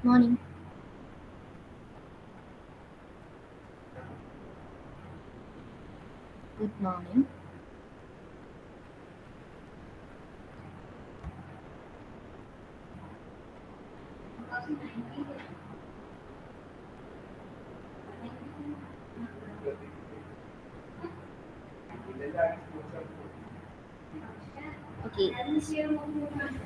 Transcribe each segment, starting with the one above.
Good morning. Good morning. Okay,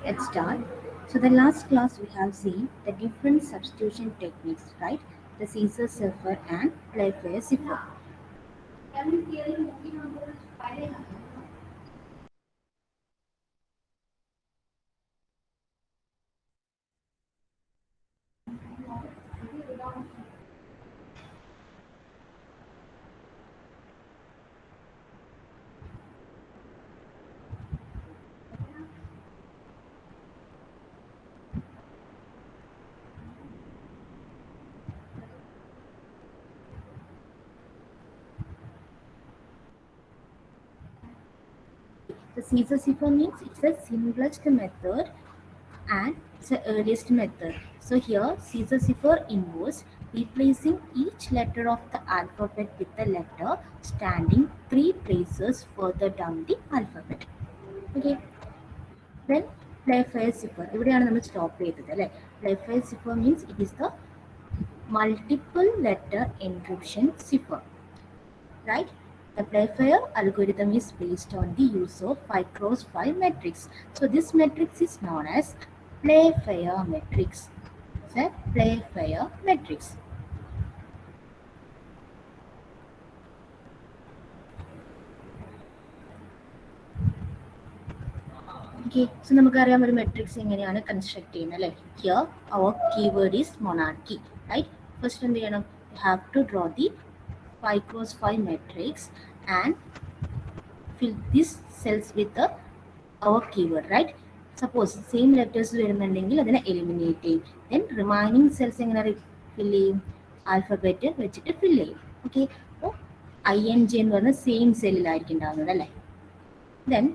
let's start. So the last class we have seen the different substitution techniques, right? The Caesar cipher and Playfair cipher. The Caesar cipher means it's the simplest method and it's the earliest method. So here Caesar cipher involves replacing each letter of the alphabet with a letter standing three places further down the alphabet. Okay, then Playfair cipher. ഇവിടെയാണ് നമ്മൾ stop ചെയ്തത് അല്ലേ? Playfair cipher means it is the multiple letter encryption cipher, right? The Playfair algorithm is based on the use of 5 cross 5 matrix. So this matrix is known as Playfair matrix. It's a Playfair matrix. Okay, so നമുക്കറിയാം ഒരു matrix എങ്ങനെയാണ് construct ചെയ്യുന്നത് അല്ലേ? Here our keyword is monarchy, right? First എന്ത് ചെയ്യണം? You have to draw the 5 cross 5 matrix and fill these cells with our keyword, right? Suppose same letters വരുന്നുണ്ടെങ്കിൽ അതിനെ eliminate ചെയ്യും. Then remaining cells എങ്ങനെ fill ചെയ്യും? Alphabet വെച്ചിട്ട് fill ചെയ്യും. Okay, അപ്പോൾ INJ എന്ന് പറഞ്ഞ സെയിം സെല്ലിലായിരിക്കും ഉണ്ടാകുന്നത് അല്ലേ? Then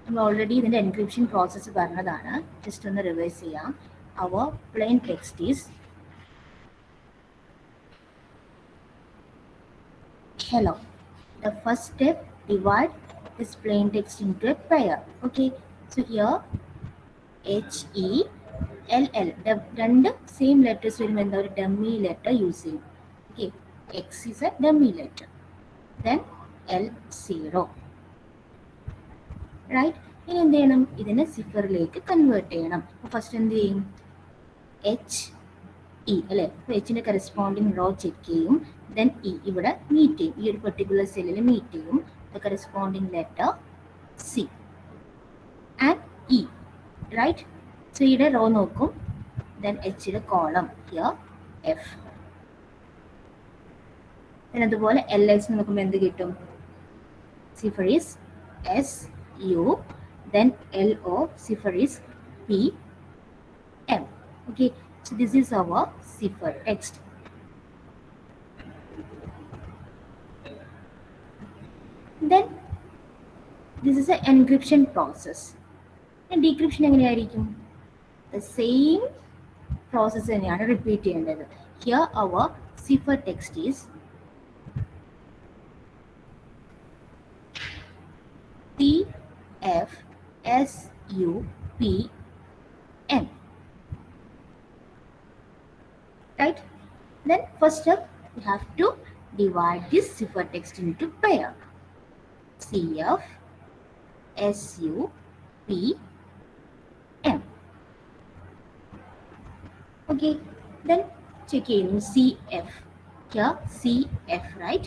നമ്മൾ ഓൾറെഡി ഇതിൻ്റെ എൻക്രിപ്ഷൻ പ്രോസസ്സ് പറഞ്ഞതാണ്. ജസ്റ്റ് ഒന്ന് റിവൈസ് ചെയ്യാം. Our plain text is hello. The first step, divide this plain text into a pair. Okay, so here HELL, രണ്ട് സെയിം ലെറ്റേഴ്സ് വരുമ്പോൾ എന്താ ഒരു ഡമ്മി ലെറ്റർ യൂസ് ചെയ്യും. Okay, X is a dummy letter, then L0, right? ഇനി എന്ത് ചെയ്യണം? ഇതിനെ സിഫറിലേക്ക് convert ചെയ്യണം. അപ്പോൾ ഫസ്റ്റ് എന്ത് ചെയ്യും? HE അല്ലേ? അപ്പോൾ എച്ചിൻ്റെ കറസ്പോണ്ടിങ് റോ ചെക്ക് ചെയ്യും. ദെൻ ഇവിടെ മീറ്റ് ചെയ്യും. ഈ ഒരു പെർട്ടിക്കുലർ സെല്ലിൽ മീറ്റ് ചെയ്യും. The corresponding letter C and E, right? സിയുടെ റോ നോക്കും. ദെൻ എച്ചിയുടെ കോളം ഹിയർ F. then അതുപോലെ LX നോക്കുമ്പോൾ എന്ത് കിട്ടും? Cipher is SU, then LO, cipher is PM. Okay, so this is our cipher text. Then this is an encryption process. And decryption എങ്ങനെയായിരിക്കും? The same process തന്നെയാണ് repeat ചെയ്യേണ്ടത്. Here our cipher text is TFSUPM, right? Then first step, we have to divide this cipher text into pair. CFSUPM. Okay, then check in CF. Here CF, right?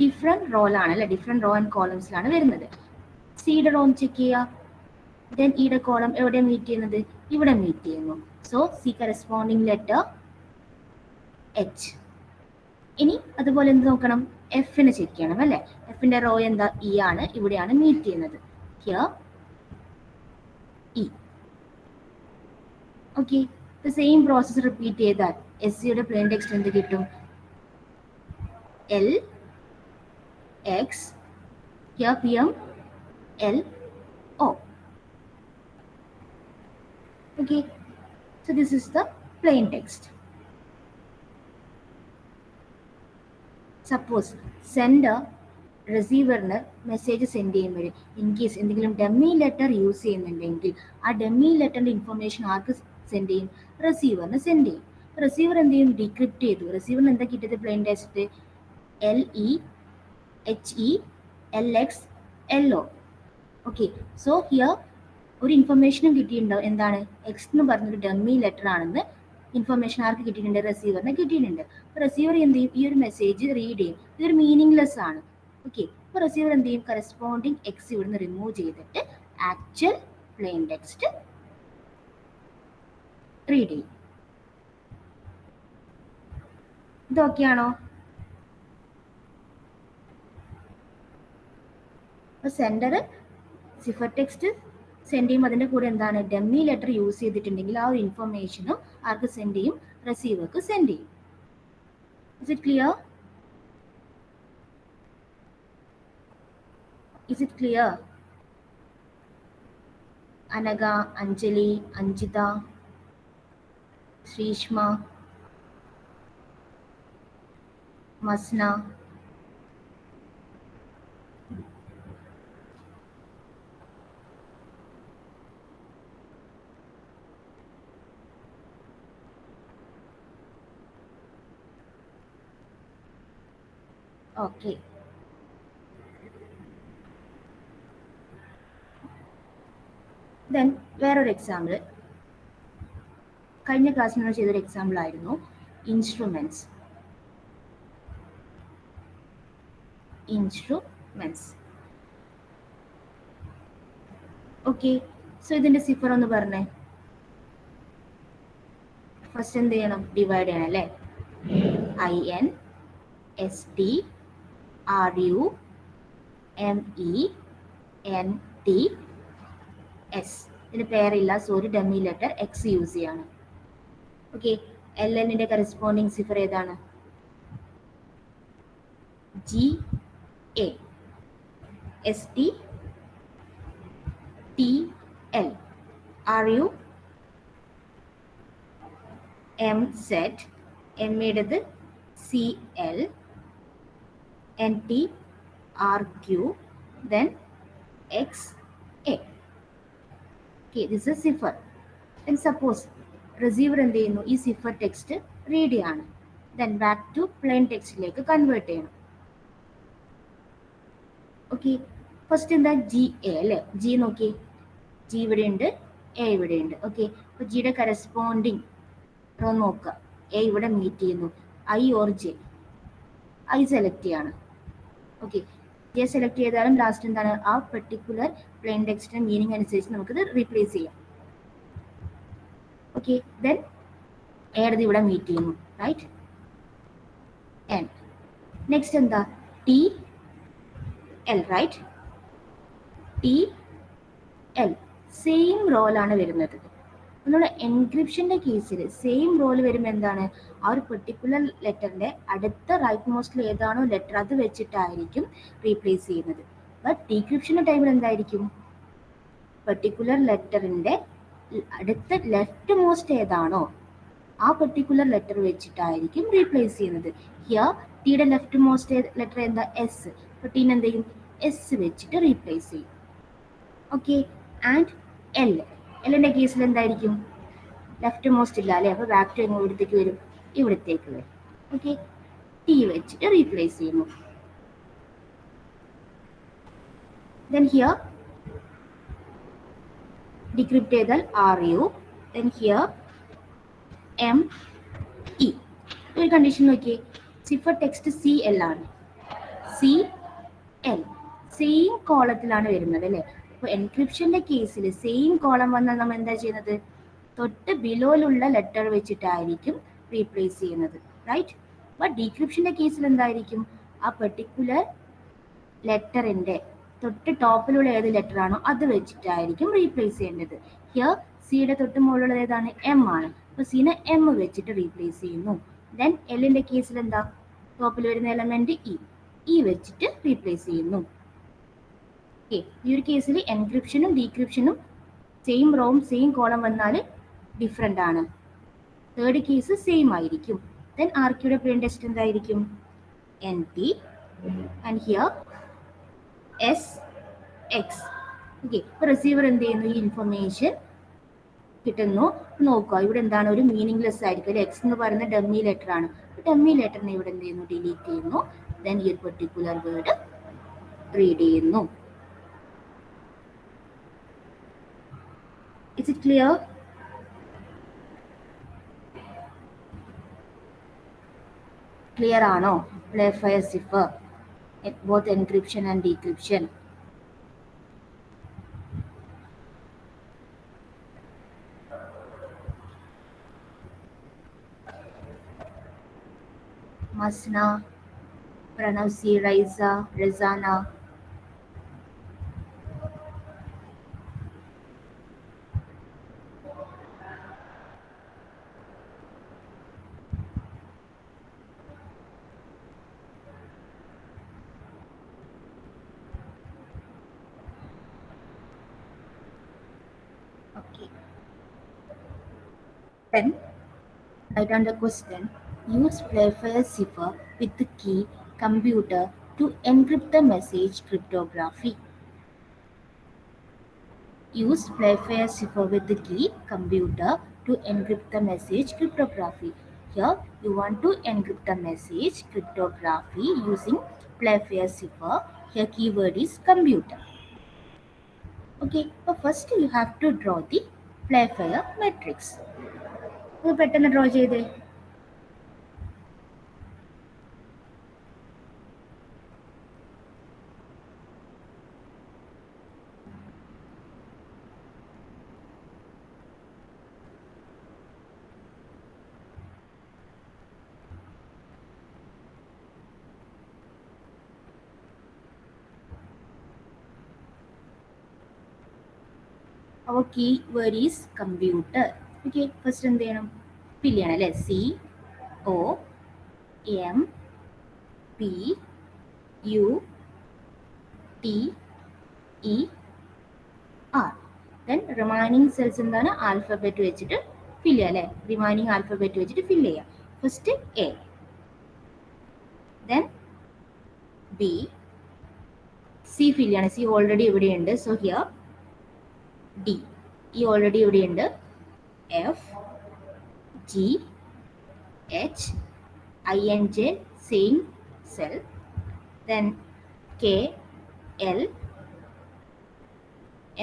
Different row ആണ് അല്ലേ? Different row and columnsലാണ് വരുന്നത്. സിയുടെ raw check ചെയ്യുക. Then ഇയുടെ column എവിടെ meet ചെയ്യുന്നത്? ഇവിടെ meet ചെയ്യുന്നു. So C corresponding letter H. ഇനി അതുപോലെ എന്ത് നോക്കണം? എഫിനെ ചെക്ക് ചെയ്യണം അല്ലേ? എഫിന്റെ റോ എന്താ? ഇ ആണ്. ഇവിടെയാണ് മീറ്റ് ചെയ്യുന്നത്. Here E. Okay, the same process repeat ചെയ്താൽ എസ് സിയുടെ പ്ലെയിൻ ടെക്സ്റ്റ് എന്ത് കിട്ടും? LX, here PM LO. Okay, so this is the plain text. Suppose sender റിസീവറിന് മെസ്സേജ് സെൻഡ് ചെയ്യുമ്പോൾ ഇൻ കേസ് എന്തെങ്കിലും ഡെമ്മി ലെറ്റർ യൂസ് ചെയ്യുന്നുണ്ടെങ്കിൽ ആ ഡെമ്മി ലെറ്ററിൻ്റെ ഇൻഫർമേഷൻ ആർക്ക് സെൻഡ് ചെയ്യും? റിസീവറിന് സെൻഡ് ചെയ്യും. റിസീവർ എന്ത് ചെയ്യും? ഡീക്രിപ്റ്റ് ചെയ്തു. റിസീവറിന് എന്താ കിട്ടിയത്? Plain text LEHELXLO. Okay, so here ഒരു ഇൻഫർമേഷനും കിട്ടിയിട്ടുണ്ടാവും. എന്താണ്? എക്സ് എന്ന് പറഞ്ഞൊരു ഡമ്മി ലെറ്റർ ആണെന്ന് ഇൻഫർമേഷൻ ആർക്ക് കിട്ടിയിട്ടുണ്ട്? റിസീവറിന് കിട്ടിയിട്ടുണ്ട്. റിസീവർ എന്ത് ചെയ്യും? ഈ ഒരു മെസ്സേജ് റീഡ് ചെയ്യും. ഇതൊരു മീനിങ്ലെസ് ആണ്. ഓക്കെ, അപ്പോൾ റിസീവർ എന്ത് ചെയ്യും? കറസ്പോണ്ടിങ് എക്സ് ഇവിടുന്ന് റിമൂവ് ചെയ്തിട്ട് ആക്ച്വൽ പ്ലെയിൻ ടെക്സ്റ്റ് റീഡ് ചെയ്യും. ഇതൊക്കെയാണോ? അപ്പോൾ സെൻഡർ സിഫർ ടെക്സ്റ്റ് സെൻഡ് ചെയ്യും. അതിൻ്റെ കൂടെ എന്താണ്? ഡമ്മി ലെറ്റർ യൂസ് ചെയ്തിട്ടുണ്ടെങ്കിൽ ആ ഒരു ഇൻഫർമേഷനും ആർക്ക് സെൻഡ് ചെയ്യും? റിസീവർക്ക് സെൻഡ് ചെയ്യും. Is it clear? Is it clear? Anagha, Anjali, Anjitha, Shreeshma, Masna. Okay, then വേറൊരു എക്സാമ്പിൾ കഴിഞ്ഞ ക്ലാസ്സിൽ നമ്മൾ ചെയ്തൊരു എക്സാമ്പിൾ ആയിരുന്നു ഇൻസ്ട്രുമെന്റ്സ്. ഓക്കെ, സോ ഇതിന്റെ സിഫർ ഒന്ന് പറഞ്ഞേ. ഫസ്റ്റ് എന്ത് ചെയ്യണം? ഡിവൈഡ് ചെയ്യണം അല്ലേ? INSTRUMENTS. ഇതിന് പേരില്ല, സോ ഒരു ഡമ്മി ലെറ്റർ എക്സ് യൂസ് ചെയ്യാണ്. ഓക്കെ, LNന്റെ കറസ്പോണ്ടിങ് സിഫർ ഏതാണ്? GA. STTL. RUMZ. എമ്മയുടേത് CL. NTRQ. then XA. Okay, this is cipher. Then suppose receiver എന്ത് ചെയ്യുന്നു? ഈ സിഫർ ടെക്സ്റ്റ് റീഡ് ചെയ്യാണ്. then back to plain ടെക്സ്റ്റിലേക്ക് കൺവേർട്ട് ചെയ്യണം. ഓക്കെ, ഫസ്റ്റ് എന്താ? GA അല്ലേ? ജി നോക്കി, ജി ഇവിടെ ഉണ്ട്, എ ഇവിടെ ഉണ്ട്. ഓക്കെ, അപ്പോൾ ജിയുടെ കറസ്പോണ്ടിങ് റോ നോക്കുക. എ ഇവിടെ മീറ്റ് ചെയ്യുന്നു. I or J? I select ചെയ്യാണ്. ഓക്കെ, ജെ സെലക്ട് ചെയ്താലും ലാസ്റ്റ് എന്താണ്? ആ പെർട്ടിക്കുലർ പ്ലെയിൻ ടെക്സ്റ്റിന്റെ മീനിങ് അനുസരിച്ച് നമുക്കിത് റീപ്ലേസ് ചെയ്യാം. ഓക്കെ, ദെൻ ഏടത് ഇവിടെ മീറ്റ് ചെയ്യുന്നു, റൈറ്റ്? എൻ. നെക്സ്റ്റ് എന്താ? TL, right? TL സെയിം റോളാണ് വരുന്നത്. നമ്മുടെ എൻക്രിപ്ഷന്റെ കേസിൽ സെയിം റോൾ വരുമ്പോൾ എന്താണ്? ആ ഒരു പെർട്ടിക്കുലർ ലെറ്ററിന്റെ അടുത്ത റൈറ്റ് മോസ്റ്റിൽ ഏതാണോ ലെറ്റർ അത് വെച്ചിട്ടായിരിക്കും റീപ്ലേസ് ചെയ്യുന്നത്. ബട്ട് ഡീക്രിപ്ഷന്റെ ടൈമിൽ എന്തായിരിക്കും? പെർട്ടിക്കുലർ ലെറ്ററിന്റെ അടുത്ത ലെഫ്റ്റ് മോസ്റ്റ് ഏതാണോ ആ പെർട്ടിക്കുലർ ലെറ്റർ വെച്ചിട്ടായിരിക്കും റീപ്ലേസ് ചെയ്യുന്നത്. ഹിയർ ടിയുടെ ലെഫ്റ്റ് മോസ്റ്റ് ലെറ്റർ എന്താ? എസ്. അപ്പോൾ ടീനെ എന്ത് ചെയ്യും? എസ് വെച്ചിട്ട് റീപ്ലേസ് ചെയ്യും. ഓക്കെ, ആൻഡ് എല്ലിന്റെ കേസിൽ എന്തായിരിക്കും? ലെഫ്റ്റ് മോസ്റ്റ് ഇല്ല അല്ലേ? അപ്പോൾ ബാക്ക് ടു ഇവിടത്തേക്ക് വരും, ഇവിടത്തേക്ക് വരും. ഓക്കെ, ടി വെച്ചിട്ട് റീപ്ലേസ് ചെയ്യുന്നു. then here decrypt ചെയ്താൽ RU. then here ME. ഒരു കണ്ടീഷൻ നോക്കിയേ, സിഫർ ടെക്സ്റ്റ് CL ആണ്. CL സെയിം കോളത്തിലാണ് വരുന്നത് അല്ലേ? അപ്പോൾ എൻക്രിപ്ഷന്റെ കേസിൽ സെയിം കോളം വന്നാൽ നമ്മൾ എന്താ ചെയ്യുന്നത്? തൊട്ട് ബിലോയിലുള്ള ലെറ്റർ വെച്ചിട്ടായിരിക്കും റീപ്ലേസ് ചെയ്യുന്നത്, റൈറ്റ്? ബട്ട് ഡീക്രിപ്ഷന്റെ കേസിൽ എന്തായിരിക്കും? ആ പെർട്ടിക്കുലർ ലെറ്ററിന്റെ തൊട്ട് ടോപ്പിലുള്ള ഏത് ലെറ്റർ ആണോ അത് വെച്ചിട്ടായിരിക്കും റീപ്ലേസ് ചെയ്യേണ്ടത്. ഹിയർ സിയുടെ തൊട്ട് മുകളിലുള്ള ഏതാണ്? M ആണ്. അപ്പോൾ സിനെ M വെച്ചിട്ട് റീപ്ലേസ് ചെയ്യുന്നു. ദെൻ എല്ലിന്റെ കേസിൽ എന്താ? ടോപ്പിൽ വരുന്ന എലമെന്റ് ഇ വെച്ചിട്ട് റീപ്ലേസ് ചെയ്യുന്നു. ഓക്കെ, ഈ ഒരു കേസിൽ എൻക്രിപ്ഷനും ഡീക്രിപ്ഷനും സെയിം റോവും സെയിം കോളം വന്നാൽ ഡിഫറെൻ്റ് ആണ്. തേർഡ് കേസ് സെയിം ആയിരിക്കും. ദെൻ ആർക്യൂടെ പ്ലെയിൻ ടെക്സ്റ്റ് എന്തായിരിക്കും? NP and here SX. Okay, ഇപ്പോൾ റിസീവർ എന്ത് ചെയ്യുന്നു? ഈ ഇൻഫർമേഷൻ കിട്ടുന്നു. നോക്കുക, ഇവിടെ എന്താണ്? ഒരു മീനിങ്ലെസ് ആയിരിക്കും. എക്സ് എന്ന് പറയുന്ന ഡമ്മി ലെറ്റർ ആണ്. ഡമ്മി ലെറ്ററിനെ ഇവിടെ എന്ത് ചെയ്യുന്നു? ഡിലീറ്റ് ചെയ്യുന്നു. ദെൻ ഈ ഒരു പെർട്ടിക്കുലർ വേർഡ് റീഡ് ചെയ്യുന്നു. Is it clear? ക്ലിയർ ആണോ? പ്ലേഫയർ cipher, both encryption and decryption. Masna, Pranavsi, Raiza, Rezana. Okay. Then write down the question. Use Playfair cipher with the key computer to encrypt the message cryptography. Use Playfair cipher with the key computer to encrypt the message cryptography. Here you want to encrypt the message cryptography using Playfair cipher. Here keyword is computer. Okay, so first you have to draw the Playfair matrix. ഇത് പെട്ടെന്ന് draw ചെയ്തേ. Our keyword is computer. Okay, first എന്ത് ചെയ്യണം? ഫിൽ ചെയ്യണം അല്ലേ? COMPUTER. Then remaining cells എന്താണ്? Alphabet വെച്ചിട്ട് ഫിൽ ചെയ്യുക അല്ലേ? റിമൈനിങ് ആൽഫബറ്റ് വെച്ചിട്ട് ഫിൽ ചെയ്യുക. First A, then B, C ഫിൽ ചെയ്യണം. C ഓൾറെഡി ഇവിടെയുണ്ട്. So here D. E already ഇവിടെയുണ്ട്. F, G, H, INJ same cell. Then K, L,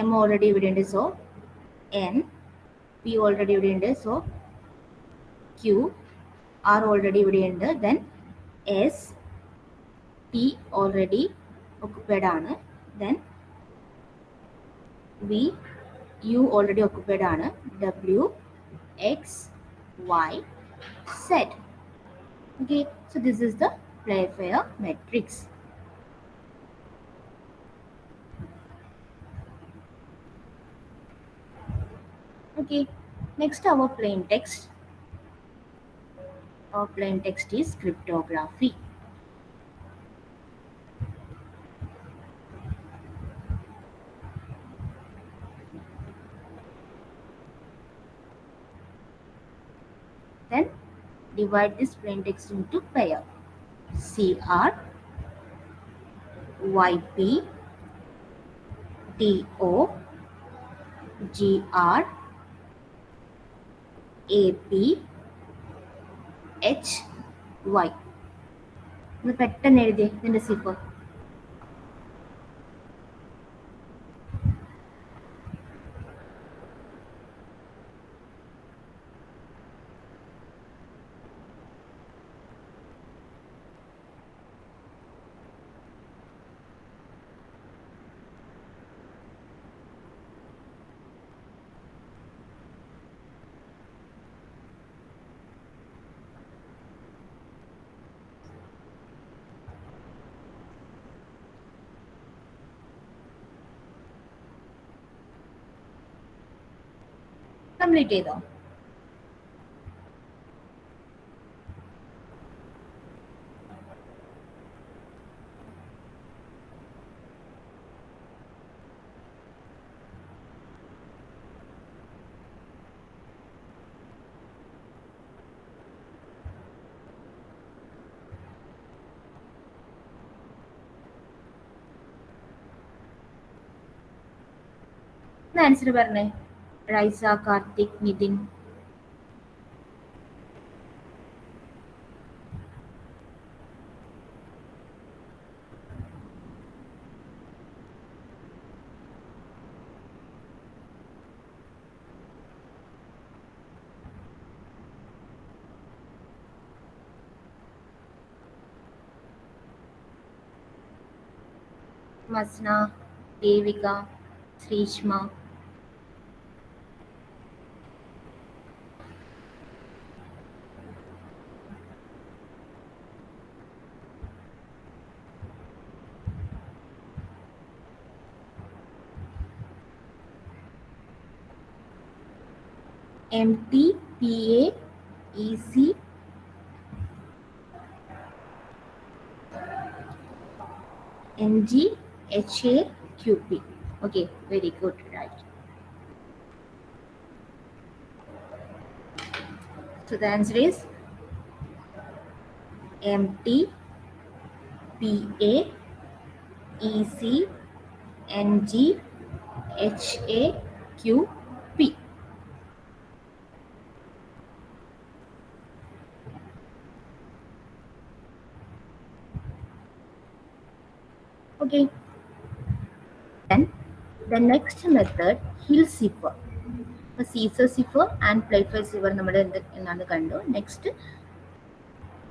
M already ഇവിടെയുണ്ട്. സോ N, P already ഇവിടെയുണ്ട്. സോ Q, R already ഇവിടെയുണ്ട്. Then S, T already occupied ആണ്. Then V, U already occupied ആണ്. W, X, Y, Z. Okay, so this is the Playfair matrix. Okay, next our plain text. Our plain text is cryptography. Then divide this plain text into pair. CR, YP, TO, GR, AP, HY. ഒന്ന് പെട്ടെന്ന് എഴുതിയേ ഇതിൻ്റെ cipher. Complete ചെയ്തോ? Answer പറഞ്ഞേ. Raisa, Karthik, Nithin. Masna, Devika, Shreeshma. MT, PA, EC, NG, HA, QP. Okay, very good, right. So the answer is MT, PA, EC, NG, HA, QP. Okay. Then the next method, hill zipper. Caesar zipper and playful zipper നമ്മൾ എന്താണ് കണ്ടു. Next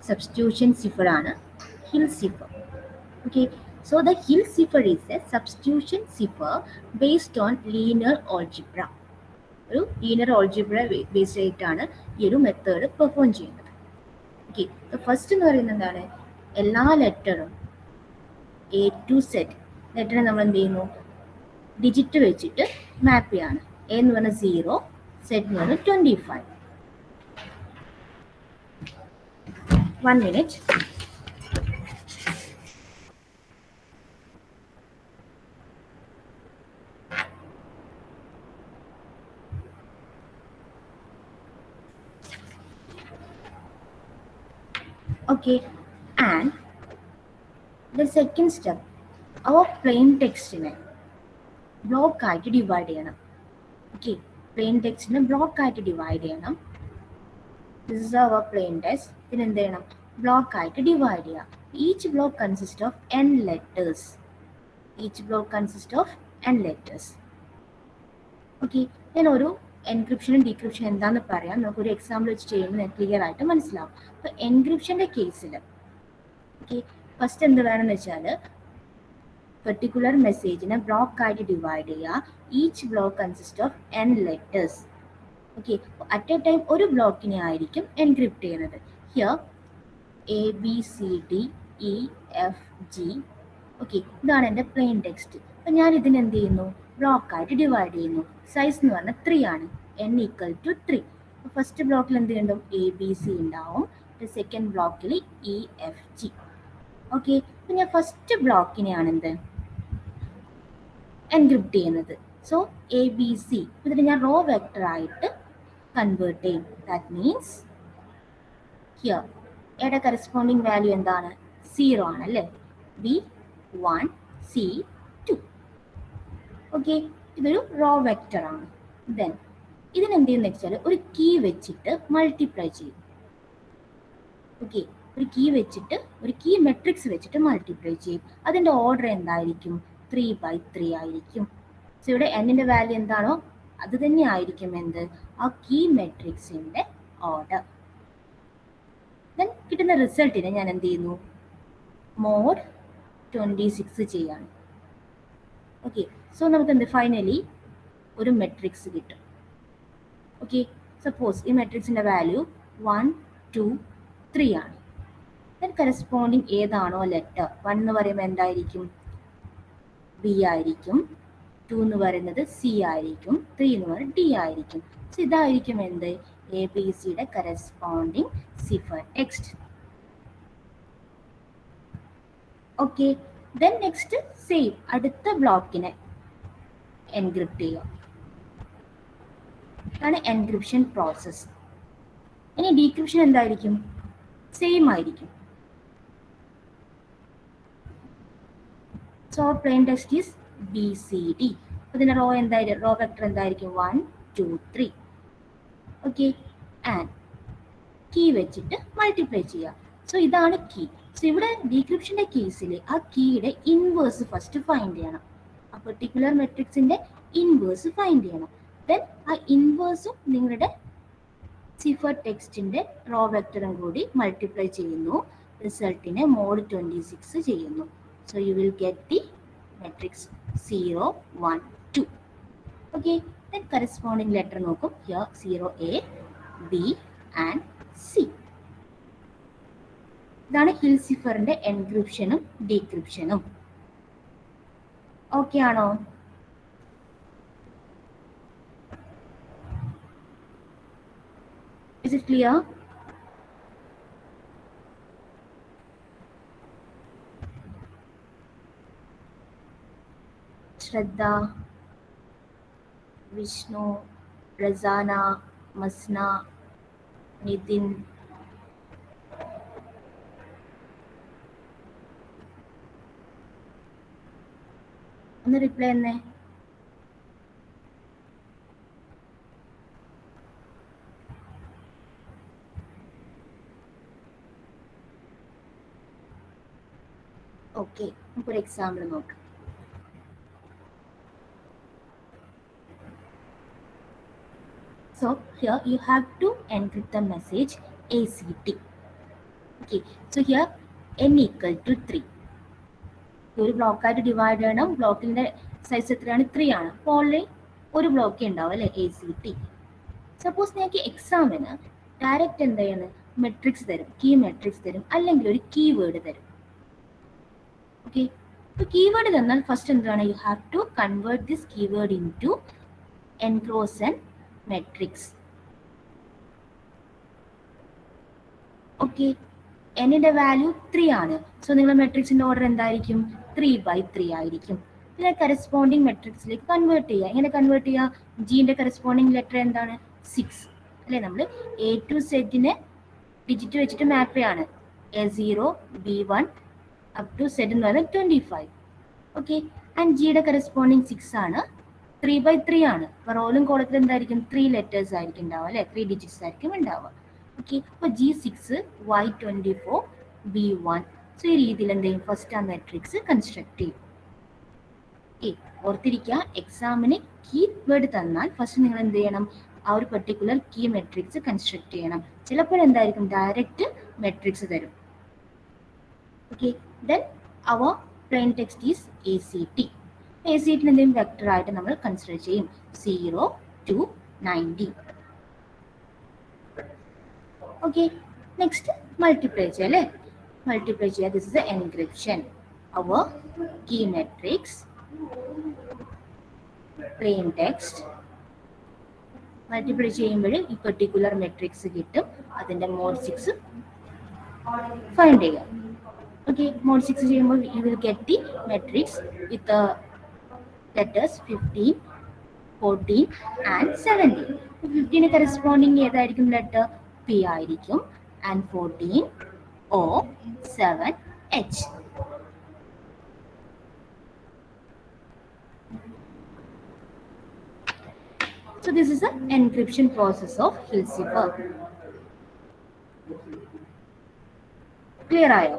substitution zipper ആണ് hill zipper. Okay, so the hill zipper is a substitution zipper based on linear algebra. ഒരു linear algebra based ആയിട്ടാണ് ഈ ഒരു method perform ചെയ്യുന്നത്. Okay, first എന്ന് പറയുന്നത് എന്താണ്, എല്ലാ ലെറ്ററും A to Z ലെറ്ററിനെ നമ്മൾ എന്ത് ചെയ്യുന്നു, ഡിജിറ്റ് വെച്ചിട്ട് മാപ്പ് ചെയ്യാണ്. A എന്ന് പറഞ്ഞാൽ 0, Z എന്ന് പറഞ്ഞാൽ 25. 1 minute. Okay, and the second step, our plain ടെക്സ്റ്റിനെ ബ്ലോക്ക് ആയിട്ട് ഡിവൈഡ് ചെയ്യണം. ഓക്കെ, പ്ലെയിൻ ടെക്സ്റ്റിനെ ബ്ലോക്ക് ആയിട്ട് ഡിവൈഡ് ചെയ്യണം. This is our plain text. ഇതിന് എന്ത് ചെയ്യണം, ബ്ലോക്ക് ആയിട്ട് ഡിവൈഡ് ചെയ്യാം. Each block consist of n letters. Each block consist of n letters. Okay, ഞാൻ ഒരു എൻക്രിപ്ഷനും ഡീക്രിപ്ഷനും എന്താണെന്ന് പറയാം. നമുക്കൊരു എക്സാമ്പിൾ വെച്ച് ചെയ്യുമ്പോൾ ക്ലിയർ ആയിട്ട് മനസ്സിലാവും. അപ്പോൾ എൻക്രിപ്ഷൻ്റെ കേസിൽ ഓക്കെ, ഫസ്റ്റ് എന്ത് വേണമെന്ന് വെച്ചാൽ പെർട്ടിക്കുലർ മെസ്സേജിനെ ബ്ലോക്ക് ആയിട്ട് ഡിവൈഡ് ചെയ്യുക. Each block consist of n letters. Okay, at A time ഒരു ബ്ലോക്കിനെ ആയിരിക്കും എൻക്രിപ്റ്റ് ചെയ്യുന്നത്. Here ABCDEFG. ഓക്കെ, ഇതാണ് എൻ്റെ പ്ലെയിൻ ടെക്സ്റ്റ്. അപ്പം ഞാൻ ഇതിന് എന്ത് ചെയ്യുന്നു, ബ്ലോക്കായിട്ട് ഡിവൈഡ് ചെയ്യുന്നു. സൈസ് എന്ന് പറഞ്ഞാൽ 3 ആണ്, n = 3. അപ്പോൾ ഫസ്റ്റ് ബ്ലോക്കിൽ എന്ത് ചെയ്യണം, ABC ഉണ്ടാവും. സെക്കൻഡ് ബ്ലോക്കിൽ EFG. ഓക്കെ, അപ്പം ഞാൻ ഫസ്റ്റ് ബ്ലോക്കിനെയാണ് എന്ത് എൻക്രിപ്റ്റ് ചെയ്യുന്നത്. സോ ABC ഇതിന് ഞാൻ റോ വെക്ടർ ആയിട്ട് കൺവേർട്ട് ചെയ്യും. ദാറ്റ് മീൻസ് ഹിയർ എയുടെ കറസ്പോണ്ടിങ് വാല്യൂ എന്താണ്, 0 ആണല്ലേ. B1 C2. ഓക്കെ, ഇതൊരു റോ വെക്ടർ ആണ്. ദെൻ ഇതിനെന്ത് ചെയ്യുന്ന വെച്ചാൽ ഒരു കീ വെച്ചിട്ട് മൾട്ടിപ്ലൈ ചെയ്യും. ഓക്കെ, ഒരു കീ വെച്ചിട്ട് ഒരു കീ മെട്രിക്സ് വെച്ചിട്ട് മൾട്ടിപ്ലൈ ചെയ്യും. അതിൻ്റെ ഓർഡർ എന്തായിരിക്കും, 3/3 ആയിരിക്കും. സോ ഇവിടെ എന്നിൻ്റെ വാല്യൂ എന്താണോ അത് തന്നെ ആയിരിക്കും എന്ത്, ആ കീ മെട്രിക്സിൻ്റെ ഓർഡർ. ദെൻ കിട്ടുന്ന റിസൾട്ടിനെ ഞാൻ എന്ത് ചെയ്യുന്നു, മോഡ് 26 ചെയ്യാണ്. ഓക്കെ, സോ നമുക്ക് എന്ത് ഫൈനലി ഒരു മെട്രിക്സ് കിട്ടും. ഓക്കെ, സപ്പോസ് ഈ മെട്രിക്സിൻ്റെ വാല്യൂ 1 2 3 ആണ്. ദെൻ കറസ്പോണ്ടിങ് ഏതാണോ ലെറ്റർ, 1 എന്ന് പറയുമ്പോൾ എന്തായിരിക്കും, B ആയിരിക്കും. 2 എന്ന് പറയുന്നത് C ആയിരിക്കും. 3 എന്ന് പറയുന്നത് D ആയിരിക്കും. സോ ഇതായിരിക്കും എന്ത്, ABCയുടെ corresponding cipher text. Okay, then next same അടുത്ത ബ്ലോക്കിനെ എൻക്രിപ്റ്റ് ചെയ്യുക. അതാണ് എൻക്രിപ്ഷൻ പ്രോസസ്. ഇനി ഡീക്രിപ്ഷൻ എന്തായിരിക്കും, സെയിം ആയിരിക്കും. So plain text is BCD. ഇതിന്റെ റോ എന്തായിരിക്കും, റോ വെക്ടർ എന്തായിരിക്കും 1 2 3. ഓക്കെ, ആൻഡ് കീ വെച്ചിട്ട് മൾട്ടിപ്ലൈ ചെയ്യുക. സോ ഇതാണ് കീ. സോ ഇവിടെ ഡീക്രിപ്ഷന്റെ കേസിൽ ആ കീയുടെ ഇൻവേഴ്സ് ഫസ്റ്റ് ഫൈൻഡ് ചെയ്യണം. ആ പെർട്ടിക്കുലർ മെട്രിക്സിന്റെ ഇൻവേഴ്സ് ഫൈൻഡ് ചെയ്യണം. ദെൻ ആ ഇൻവേഴ്സും നിങ്ങളുടെ സിഫർ ടെക്സ്റ്റിന്റെ റോ വെക്ടറും കൂടി മൾട്ടിപ്ലൈ ചെയ്യുന്നു. റിസൾട്ടിനെ മോഡ് 26 ചെയ്യുന്നു. So you will get the matrix 0 1 2. Okay, then corresponding letter നോക്കും. Here 0A, B and C. ഇതാണ് ഹിൽസിഫറിന്റെ എൻക്രിപ്ഷനും ഡീക്രിപ്ഷനും. ഓക്കെ ആണോ? Is it clear? ശ്രദ്ധ, വിഷ്ണു, റസാന, മസ്ന, നിതിൻ, ഒന്ന് റിപ്ലൈ തന്നെ. ഓക്കെ, നമുക്കൊരു എക്സാമ്പിൾ നോക്കാം. So here you have to encrypt the message ACT. Okay, so here n equal to 3. ഒരു ബ്ലോക്കായിട്ട് ഡിവൈഡ് ചെയ്യണം. ബ്ലോക്കിന്റെ സൈസ് എത്രയാണ്? 3 ആണ്. അപ്പോൾ ഓൺലി ഒരു ബ്ലോക്കേ ഉണ്ടാവും അല്ലേ, ACT. സപ്പോസ് നിങ്ങൾക്ക് എക്സാമിന് ഡയറക്റ്റ് എന്ത് ചെയ്യാണ്, മെട്രിക്സ് തരും, കീ മെട്രിക്സ് തരും, അല്ലെങ്കിൽ ഒരു കീവേഡ് തരും. ഓക്കെ, ഇപ്പോൾ കീവേഡ് തന്നാൽ ഫസ്റ്റ് എന്താണ്, you have to convert this keyword into enclose matrix. Okay, എന്നിന്റെ വാല്യൂ 3 ആണ്. സോ നിങ്ങളുടെ മെട്രിക്സിന്റെ ഓർഡർ എന്തായിരിക്കും, 3/3 ആയിരിക്കും. ഇതിനെ കറസ്പോണ്ടിങ് മെട്രിക്സിലേക്ക് കൺവേർട്ട് ചെയ്യുക. എങ്ങനെ കൺവേർട്ട് ചെയ്യുക? ജിന്റെ കറസ്പോണ്ടിങ് ലെറ്റർ എന്താണ്, 6 അല്ലെ. നമ്മൾ A to Z ഡിജിറ്റ് വെച്ചിട്ട് മാപ്പ് ചെയ്യാണ്. A0 B1 up to Z എന്ന് പറയുന്നത് 25. ഓക്കെ, ആൻഡ് ജിയുടെ കറസ്പോണ്ടിങ് 6 ആണ്, 3/3 ആണ്. അപ്പോൾ റോളും കോളത്തിൽ എന്തായിരിക്കും, 3 ലെറ്റേഴ്സ് ആയിരിക്കും ഉണ്ടാവുക അല്ലെ, 3 ഡിജിറ്റ്സ് ആയിരിക്കും ഉണ്ടാവുക. ഓക്കെ, അപ്പോൾ G6 Y24 B1. സോ ഈ രീതിയിൽ എന്ത് ചെയ്യും, ഫസ്റ്റ് ആ മെട്രിക്സ് കൺസ്ട്രക്ട് ചെയ്യും. ഓർത്തിരിക്കുക, എക്സാമിന് കീ വേർഡ് തന്നാൽ ഫസ്റ്റ് നിങ്ങൾ എന്ത് ചെയ്യണം, ആ ഒരു പെർട്ടിക്കുലർ കീ മെട്രിക്സ് കൺസ്ട്രക്ട് ചെയ്യണം. ചിലപ്പോൾ എന്തായിരിക്കും, ഡയറക്റ്റ് മെട്രിക്സ് തരും. Okay, then our plain text is ACT. ACT എന്തെങ്കിലും വെക്ടർ ആയിട്ട് നമ്മൾ കൺസിഡർ ചെയ്യും, 0 to 90. ഓക്കെ, നെക്സ്റ്റ് മൾട്ടിപ്ലൈ ചെയ്യാം അല്ലേ. മൾട്ടിപ്ലൈ ചെയ്യുക. This is encryption. Our key matrix plain text multiply ചെയ്യുമ്പോൾ ഈ പെർട്ടിക്കുലർ മെട്രിക്സ് കിട്ടും. അതിന്റെ മോഡ് 6 ഫൈൻഡ് ചെയ്യുക. ഓക്കെ, മോഡ് 6 ചെയ്യുമ്പോൾ you will get the matrix with letters 15, 14 and 17. 15 corresponding ഏതായിരിക്കും ലെറ്റർ, P ആയിരിക്കും, and 14 O, 7 H. So this is the encryption process of Hilsifer. Clear ആയോ?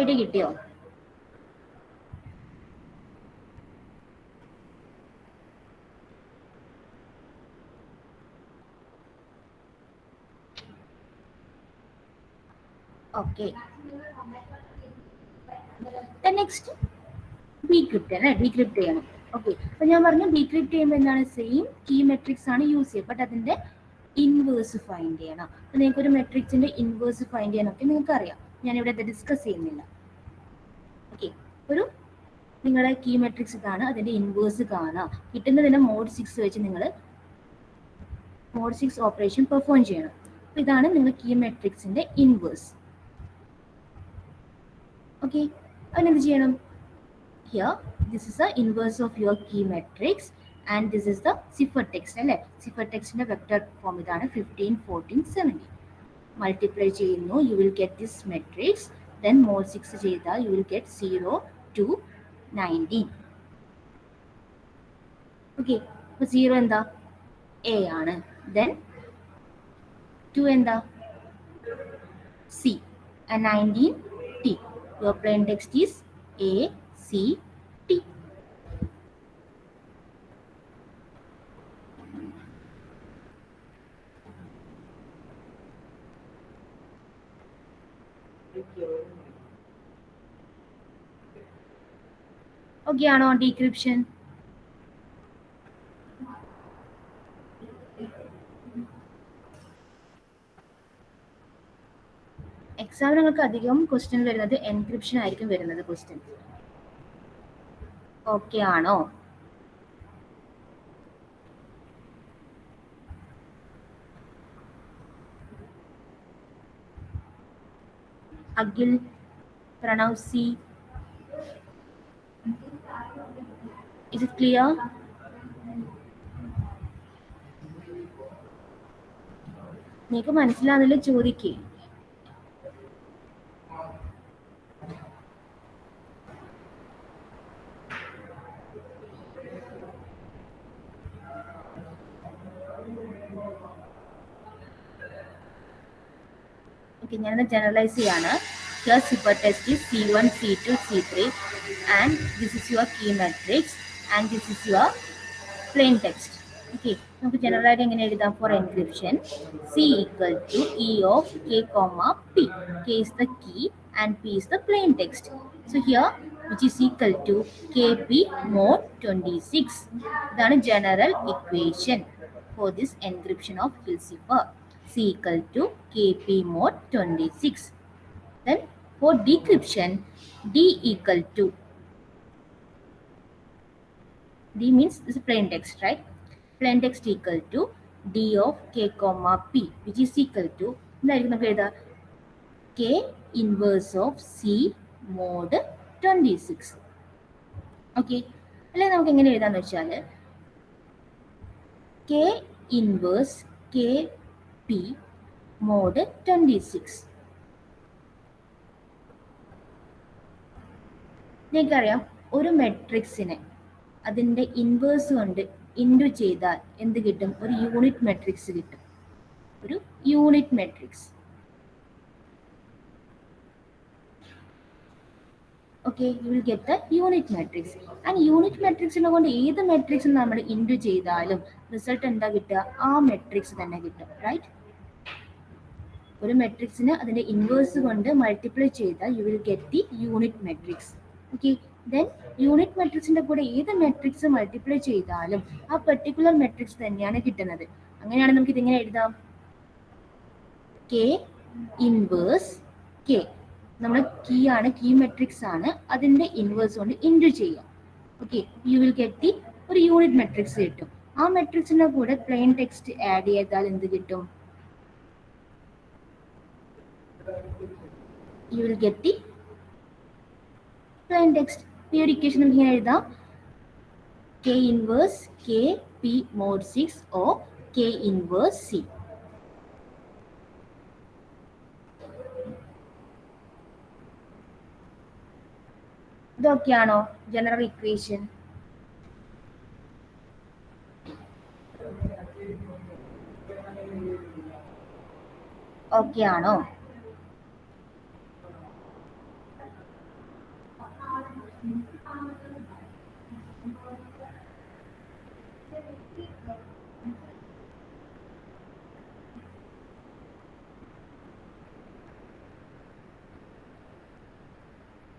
Idea കിട്ടിയോ? ഓക്കെ, നെക്സ്റ്റ് ഡീക്രിപ്റ്റ് അല്ലേ. Decrypt ചെയ്യണം. Okay, അപ്പൊ ഞാൻ പറഞ്ഞു ഡീക്രിപ്റ്റ് ചെയ്യുമ്പോൾ എന്താണ്, സെയിം കീ മെട്രിക്സ് ആണ് യൂസ് ചെയ്യുക, ബട്ട് അതിന്റെ ഇൻവേഴ്സ് ഫൈൻഡ് ചെയ്യണം. അപ്പൊ നിങ്ങൾക്ക് ഒരു മെട്രിക്സിന്റെ ഇൻവേഴ്സ് ഫൈൻഡ് ചെയ്യാനൊക്കെ നിങ്ങൾക്ക് അറിയാം. ഞാനിവിടെ അത് ഡിസ്കസ് ചെയ്യുന്നില്ല. ഓക്കെ, ഒരു നിങ്ങളുടെ കീ മെട്രിക്സ് കാണുക, അതിന്റെ ഇൻവേഴ്സ് കാണുക, കിട്ടുന്നതിന്റെ മോഡ് 6 വെച്ച് നിങ്ങൾ മോഡ് 6 ഓപ്പറേഷൻ പെർഫോം ചെയ്യണം. അപ്പൊ ഇതാണ് നിങ്ങൾ കീ മെട്രിക്സിന്റെ ഇൻവേഴ്സ്. ഓക്കെ, അതിനെന്ത് ചെയ്യണം, here this is the inverse of your key matrix and this is the ciphertext അല്ലേ. ciphertextന്റെ വെക്ടർ ഫോം ഇതാണ് 15, 14, 17. മൾട്ടിപ്ലൈ ചെയ്യുന്നു, you will get this matrix, then mod 6 ചെയ്താൽ you will get 0 to 19. Okay, അപ്പോൾ 0 എന്താ A ആണ്. Then 2 എന്താ C and 19 T. Your plain text is A C T. Okay ആണോ decryption? എക്സാമിന് നിങ്ങൾക്ക് അധികം ക്വസ്റ്റ്യൻ വരുന്നത് എൻക്രിപ്ഷൻ ആയിരിക്കും വരുന്നത് ക്വസ്റ്റ്യൻ. ഓക്കെ ആണോ? Akhil, Pranav C, is it clear? നിങ്ങൾക്ക് മനസ്സിലാകുന്നില്ല ചോദിക്കേ. ഓക്കെ, ഞാനത് ജനറലൈസ് ചെയ്യാണ്. Your zipper test is C1, C2, C3 and this is your key matrix and this is your plain text. Okay, നമുക്ക് ജനറൽ ആയിട്ട് എങ്ങനെ എഴുതാം? For encryption C equal to E of K comma P. K is the key and P is the plain text. So here which is equal to KP mod 26. ഇതാണ് general equation for this encryption of Hill zipper. C equal to KP mod 26. Then for decryption, D equal to, D means this is plain text, right? Plain text equal to D of K comma P, which is equal to K inverse of C mod 26. Okay, അല്ലെ നമുക്ക് എങ്ങനെ എഴുതാന്ന് വെച്ചാൽ K inverse KP mod 26. നിങ്ങൾക്കറിയാം ഒരു മെട്രിക്സിനെ അതിൻ്റെ inverse കൊണ്ട് into ചെയ്താൽ എന്ത് കിട്ടും? ഒരു യൂണിറ്റ് മെട്രിക്സ് കിട്ടും. ഒരു unit matrix. Okay, you will get the unit matrix. And unit മെട്രിക്സിനെ കൊണ്ട് ഏത് മെട്രിക്സ് നമ്മൾ ഇൻറ്റു ചെയ്താലും റിസൾട്ട് എന്താ കിട്ടുക? ആ മെട്രിക്സ് തന്നെ കിട്ടും, റൈറ്റ്? ഒരു മെട്രിക്സിന് അതിൻ്റെ ഇൻവേഴ്സ് കൊണ്ട് മൾട്ടിപ്ലൈ ചെയ്താൽ U will get the unit matrix. Okay, then unit മെട്രിക്സിന്റെ കൂടെ ഏത് മെട്രിക്സ് മൾട്ടിപ്ലൈ ചെയ്താലും ആ പെർട്ടിക്കുലർ മെട്രിക്സ് തന്നെയാണ് കിട്ടുന്നത്. അങ്ങനെയാണെങ്കിൽ നമുക്ക് ഇതിങ്ങനെ എഴുതാം. കെ ഇൻവേഴ്സ് കെ, നമ്മൾ കീ ആണ്, കീ മെട്രിക്സ് ആണ്, അതിന്റെ ഇൻവേഴ്സ് കൊണ്ട് ഇൻറ്റു ചെയ്യാം. Okay, you will get the ഒരു യൂണിറ്റ് മെട്രിക്സ് കിട്ടും. ആ മെട്രിക്സിന്റെ കൂടെ പ്ലെയിൻ ടെക്സ്റ്റ് ആഡ് ചെയ്താൽ എന്ത് കിട്ടും? U will get the plain text. ഈ ഒരു ഇക്വേഷൻ നമുക്ക് ഇങ്ങനെ എഴുതാം. K inverse KP mod 6 or K inverse C. ഇതൊക്കെയാണോ ജനറൽ ഇക്വേഷൻ? ഓക്കെ ആണോ?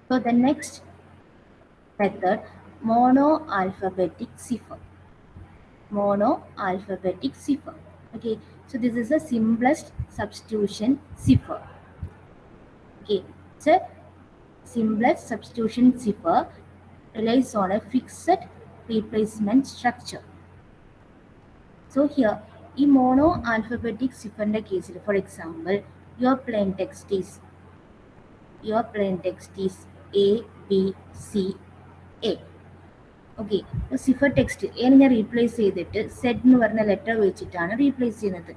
So the next method, monoalphabetic cipher. Monoalphabetic cipher. Okay, so this is the simplest substitution cipher. Okay, so simplest substitution cipher relies on a fixed replacement structure. So here, in monoalphabetic cipher case, for example, your plain text is A, B, C, A. Okay, cipher text എനെ ഞാൻ replace ചെയ്തിട്ട് Z എന്ന് പറഞ്ഞ letter വെച്ചിട്ടാണ് replace ചെയ്യുന്നത്.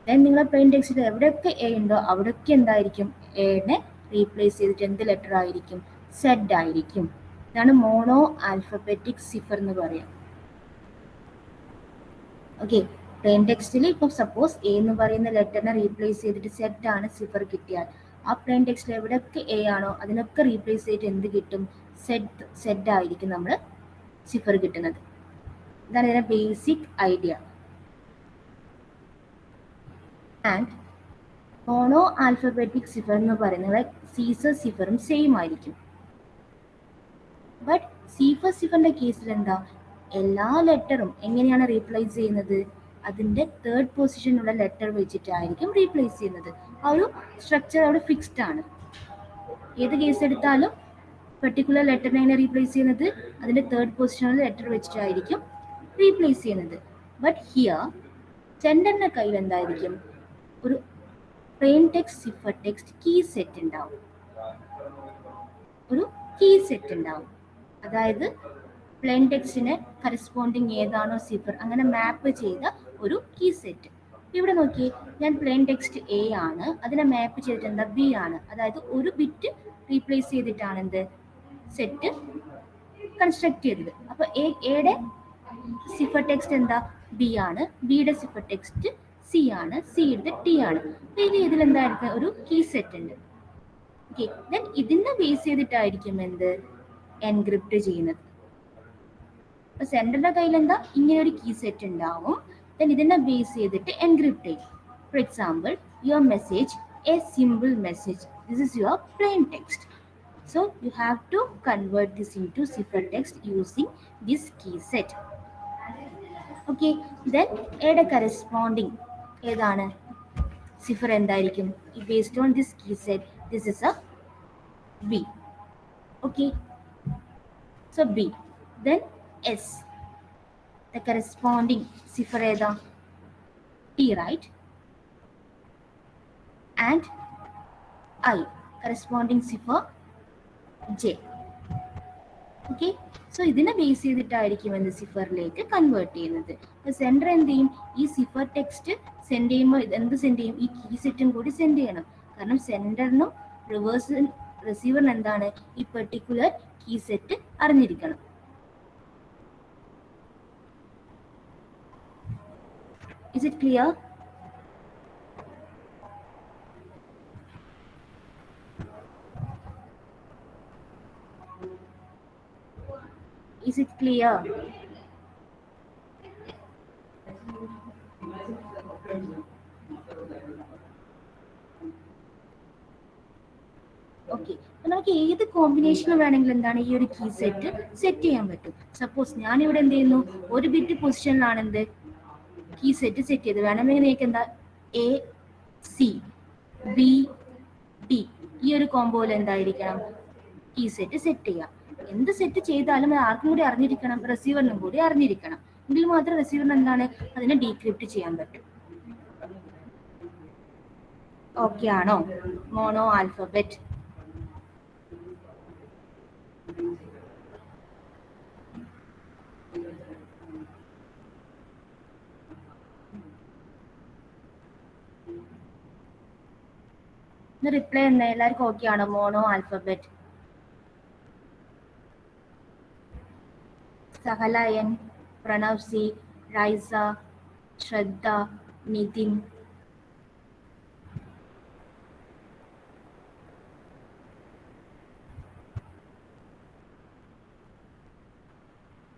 Then നിങ്ങളെ plain ടെക്സ്റ്റിൽ എവിടെയൊക്കെ എ ഉണ്ടോ അവിടെയൊക്കെ എന്തായിരിക്കും? എനെ റീപ്ലേസ് ചെയ്തിട്ട് എന്ത് ലെറ്റർ ആയിരിക്കും? സെഡ് ആയിരിക്കും. ഇതാണ് മോണോ ആൽഫബറ്റിക് സിഫർ എന്ന് പറയാം. ഓക്കെ, പ്ലെയിൻ ടെക്സ്റ്റിൽ ഇപ്പം സപ്പോസ് എ എന്ന് പറയുന്ന ലെറ്ററിനെ റീപ്ലേസ് ചെയ്തിട്ട് സെഡ് ആണ് സിഫർ കിട്ടിയാൽ ആ പ്ലെയിൻ ടെക്സ്റ്റിൽ എവിടെയൊക്കെ എ ആണോ അതിനൊക്കെ റീപ്ലേസ് ചെയ്തിട്ട് എന്ത് കിട്ടും? സെഡ് ആയിരിക്കും നമ്മൾ സിഫർ കിട്ടുന്നത്. ഇതാണ് ഇതിന്റെ basic idea. And mono alphabetic cipher എന്ന് പറയുന്നത് സീസർ സിഫറും സെയിം ആയിരിക്കും. ബട്ട് സീഫർ സിഫറിന്റെ കേസിൽ എന്താ, എല്ലാ ലെറ്ററും എങ്ങനെയാണ് റീപ്ലേസ് ചെയ്യുന്നത്? അതിന്റെ തേർഡ് പൊസിഷനുള്ള ലെറ്റർ വെച്ചിട്ടായിരിക്കും റീപ്ലേസ് ചെയ്യുന്നത്. ആ ഒരു സ്ട്രക്ചർ അവിടെ ഫിക്സ്ഡ് ആണ്. ഏത് കേസ് എടുത്താലും പെർട്ടിക്കുലർ ലെറ്ററിനെ എങ്ങനെ റീപ്ലേസ് ചെയ്യുന്നത്? അതിന്റെ തേർഡ് പൊസിഷനുള്ള ലെറ്റർ വെച്ചിട്ടായിരിക്കും റീപ്ലേസ് ചെയ്യുന്നത്. ബട്ട് ഹിയർ സെൻഡറിന്റെ കയ്യിൽ എന്തായിരിക്കും? ഒരു plain text cipher text key set ഉണ്ടാവും. ഒരു കീ സെറ്റ് ഉണ്ടാവും. അതായത് പ്ലെയിൻ ടെക്സ്റ്റിന് കറസ്പോണ്ടിങ് ഏതാണോ സിഫർ അങ്ങനെ മാപ്പ് ചെയ്ത ഒരു കീ സെറ്റ്. ഇവിടെ നോക്കി, ഞാൻ പ്ലെയിൻ ടെക്സ്റ്റ് എ ആണ്, അതിനെ മാപ്പ് ചെയ്തിട്ട് എന്താ ബി ആണ്. അതായത് ഒരു ബിറ്റ് റീപ്ലേസ് ചെയ്തിട്ടാണ് എന്ത് സെറ്റ് കൺസ്ട്രക്ട് ചെയ്തത്. അപ്പൊ എയുടെ സിഫർ ടെക്സ്റ്റ് എന്താ? ബി ആണ്. ബിയുടെ സിഫർ ടെക്സ്റ്റ് സി ആണ്. സിയുടെ ടി ആണ്. ഇതിൽ എന്തായിരിക്കും? ഒരു കീ സെറ്റ് ഉണ്ട്. ഓക്കെ, ദെൻ ഇതിനെ ബേസ് ചെയ്തിട്ടായിരിക്കും എന്ത് എൻക്രിപ്റ്റ് ചെയ്യുന്നത്. അപ്പൊ സെൻഡറിന്റെ കയ്യിൽ എന്താ? ഇങ്ങനെ ഒരു കീ സെറ്റ് ഉണ്ടാവും. ദെൻ ഇതിനെ ബേസ് ചെയ്തിട്ട് എൻക്രിപ്റ്റ് ചെയ്യും. For example, your message, a simple message. This is your plain text. So you have to convert this into ciphertext using this key set. Okay, then add a corresponding ഏതാണ് cipher എന്തായിരിക്കും? Based on this key set, this is a B. Okay, so B. Then S. The corresponding cipher ഏതാ? T, right? And I. Corresponding cipher J. Okay, so ഇതിനെ base ചെയ്തിട്ടായിരിക്കും എന്ത് സിഫറിലേക്ക് convert ചെയ്യുന്നത്. അപ്പോൾ sender എന്ത് ചെയ്യും? ഈ സിഫർ ടെക്സ്റ്റ് സെൻഡ് ചെയ്യുമ്പോൾ എന്ത് സെൻഡ് ചെയ്യും? ഈ കീ സെറ്റും കൂടി സെൻഡ് ചെയ്യണം. കാരണം സെൻഡറിനും റിസീവറിനും എന്താണ്? ഈ പെർട്ടിക്കുലർ കീ സെറ്റ് അറിഞ്ഞിരിക്കണം. Is it clear? Is it clear? Okay, നമുക്ക് ഏത് കോമ്പിനേഷൻ വേണമെങ്കിലും എന്താണ് ഈ ഒരു കീ സെറ്റ് ചെയ്യാൻ പറ്റും. സപ്പോസ് ഞാനിവിടെ എന്ത് ചെയ്യുന്നു? ഒരു ബിറ്റ് പൊസിഷനിലാണ് എന്ത് കീ സെറ്റ് ചെയ്ത്. വേണമെങ്കിൽ നിങ്ങൾക്ക് എന്താ എ സി ബി ഡി ഈ ഒരു കോമ്പോയിൽ എന്തായിരിക്കണം? കീ സെറ്റ് ചെയ്യാം. എന്ത് സെറ്റ് ചെയ്താലും അത് ആർക്കും കൂടി അറിഞ്ഞിരിക്കണം, റിസീവറിനും കൂടി അറിഞ്ഞിരിക്കണം. എങ്കിൽ മാത്രം റിസീവറിന് എന്താണ് അതിനെ ഡീക്രിപ്റ്റ് ചെയ്യാൻ പറ്റും. ഓക്കെ ആണോ? Mono alphabet. റിപ്ലൈ എന്താ? എല്ലാവർക്കും ഓക്കെ ആണോ? Mono alphabet. Sahalayan, Pranav C, Raisa, Shraddha, Nithin.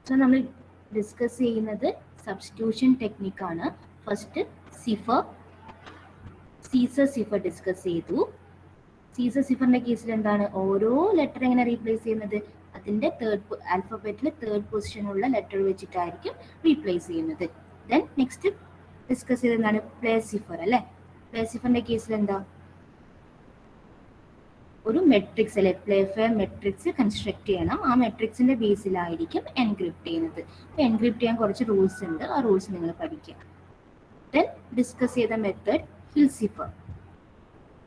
So നമ്മൾ ഡിസ്കസ് ചെയ്യുന്നത് സബ്സ്റ്റിറ്റ്യൂഷൻ ടെക്നിക്കാണ്. ഫസ്റ്റ് സീസർ സിഫർ ഡിസ്കസ് ചെയ്തു. സീസർ സിഫറിന്റെ കേസിൽ എന്താണ്? ഓരോ ലെറ്റർ എങ്ങനെ റീപ്ലേസ് ചെയ്യുന്നത്? അതിന്റെ ആൽഫബറ്റിൽ തേർഡ് പൊസിഷനുള്ള ലെറ്റർ വെച്ചിട്ടായിരിക്കും റീപ്ലേസ് ചെയ്യുന്നത്. ദെൻ നെക്സ്റ്റ് ഡിസ്കസ് ചെയ്ത് എന്താണ്? പ്ലേ സിഫർ അല്ലെ. പ്ലേ സിഫറിന്റെ കേസിൽ എന്താ? ഒരു മെട്രിക്സ് അല്ലെ, പ്ലേഫെയർ മെട്രിക്സ് കൺസ്ട്രക്ട് ചെയ്യണം. ആ മെട്രിക്സിന്റെ ബേസിലായിരിക്കും എൻക്രിപ്റ്റ് ചെയ്യുന്നത്. എൻക്രിപ്റ്റ് ചെയ്യാൻ കുറച്ച് റൂൾസ് ഉണ്ട്, ആ റൂൾസ് നിങ്ങൾ പഠിക്കുക. ദെൻ ഡിസ്കസ് ചെയ്ത method Hill cipher.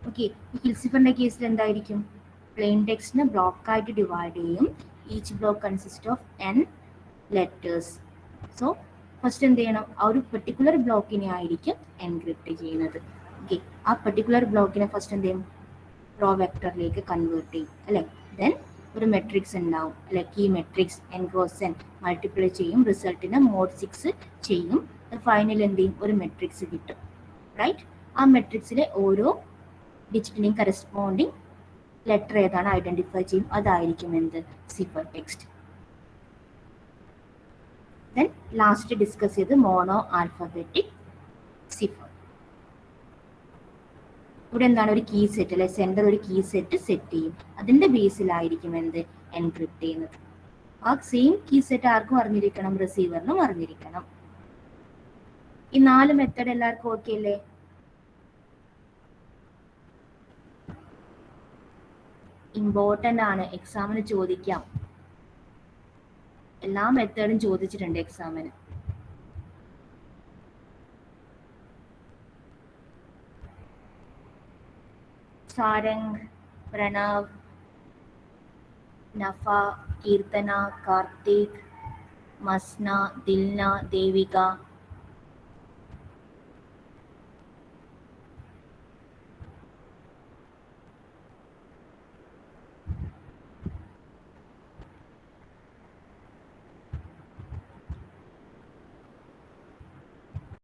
Okay, Hill സിഫറിന്റെ കേസിൽ എന്തായിരിക്കും? പ്ലെയിൻ ടെക്സ്റ്റിനെ ബ്ലോക്ക് ആയിട്ട് ഡിവൈഡ് ചെയ്യും. Each block consist of n letters. So first എന്ത് ചെയ്യണം? ആ ഒരു പെർട്ടിക്കുലർ ബ്ലോക്കിനെ ആയിരിക്കും എൻക്രിപ്റ്റ് ചെയ്യുന്നത്. ഓക്കെ, ആ പെർട്ടിക്കുലർ ബ്ലോക്കിനെ ഫസ്റ്റ് എന്ത് ചെയ്യും? റോ വെക്ടറിലേക്ക് കൺവേർട്ട് ചെയ്യും അല്ലെ. ദെൻ ഒരു മെട്രിക്സ് ഉണ്ടാവും, അല്ലെ? Key matrix n cross n multiply ചെയ്യും, റിസൾട്ടിനെ മോഡ് 6 ചെയ്യും, ഫൈനൽ എന്ത് ചെയ്യും? ഒരു മെട്രിക്സ് കിട്ടും, റൈറ്റ്? ആ മെട്രിക്സിലെ ഓരോ ഡിജിറ്റിനെയും കറസ്പോണ്ടിങ് ലെറ്റർ ഏതാണ് ഐഡന്റിഫൈ ചെയ്യും, അതായിരിക്കും എന്ത്? Cipher text. Then last discuss ചെയ്ത് മോണോ ആൽഫബറ്റിക് സിഫർ. ഇവിടെ എന്താണ്? ഒരു കീ സെറ്റ്, അല്ലെ? സെൻഡർ ഒരു കീ സെറ്റ് സെറ്റ് ചെയ്യും, അതിന്റെ ബേസിലായിരിക്കും എന്ത്? എൻക്രിപ്റ്റ് ചെയ്യുന്നത്. ആ സെയിം കീ സെറ്റ് ആർക്കും അറിഞ്ഞിരിക്കണം? റിസീവറിനും അറിഞ്ഞിരിക്കണം. ഈ 4 മെത്തേഡ് എല്ലാവർക്കും ഓക്കെ അല്ലേ? ഇമ്പോർട്ടന്റ് ആണ്, എക്സാമിന് ചോദിക്കാം. എല്ലാ മെത്തേഡും ചോദിച്ചിട്ടുണ്ട് എക്സാമിന്. സാരംഗ്, പ്രണവ്, നഫ, കീർത്തന, കാർത്തിക്, മസ്ന, ദിൽന, ദേവിക,